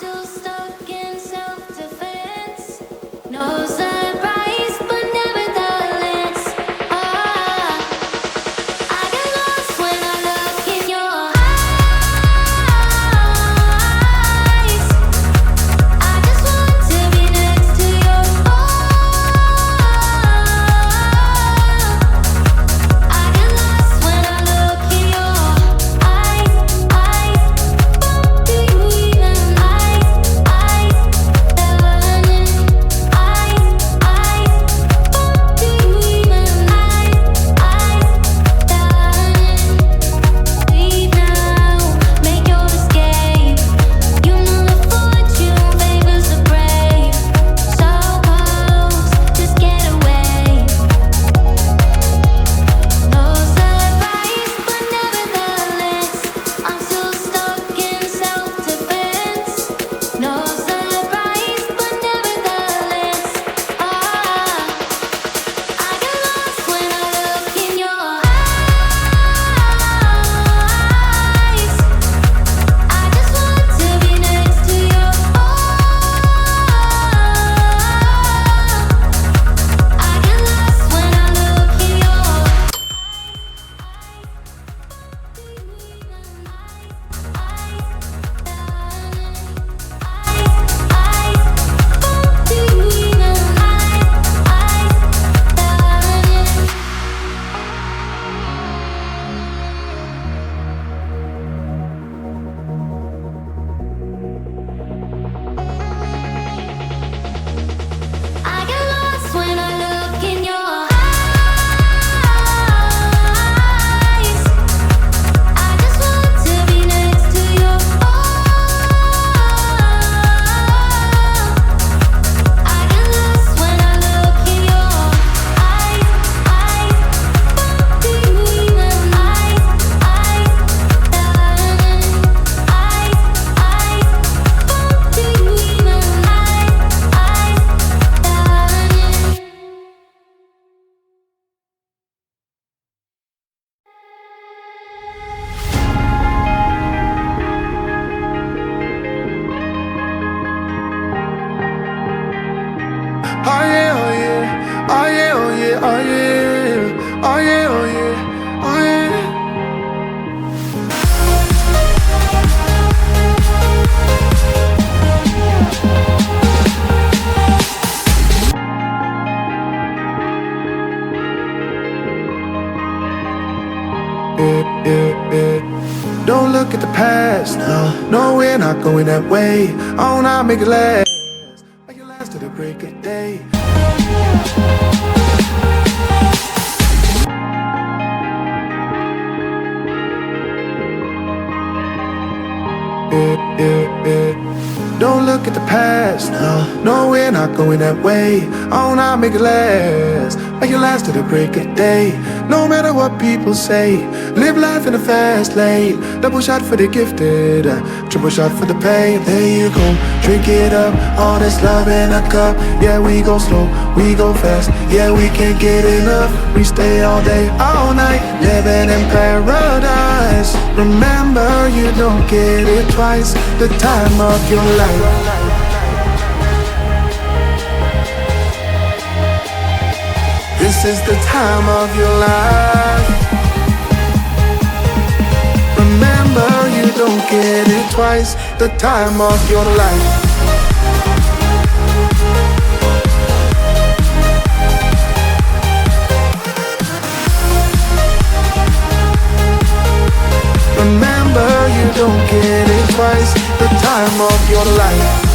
still stuck in self-defense. No surprise, but nevertheless, I get lost when I look in your eyes. I just want to be next to your I get lost when I look in your eyes. Do you even leave now, make your escape. You know the fortune favors the brave. So close, just get away. No surprise, but nevertheless, I'm still stuck in self-defense. No surprise, but nevertheless, I get lost when I look in your eyes. I just want to be next to your I get lost when I look in your I get lost when I look in your eyes. I just want to be next to your I get lost when I look in your do you even do you even Oh yeah, oh yeah, oh yeah, oh yeah, oh yeah, oh yeah, oh yeah, oh yeah. Don't look at the past, no, we're not going that way. Oh, now make it last, make it last to the break of day. Don't look at the past, no, we're not going that way. Oh, now make it last to the break of day. No matter what people say, live life in a fast lane. Double shot for the gifted, triple shot for the pain. There you go, drink it up, all this love in a cup. Yeah, we go slow, we go fast. Yeah, we can't get enough. We stay all day, all night, living in paradise. Remember, you don't get it twice. The time of your life. This is the time of your life. Remember, you don't get it twice. The time of your life. Remember, you don't get it twice. The time of your life.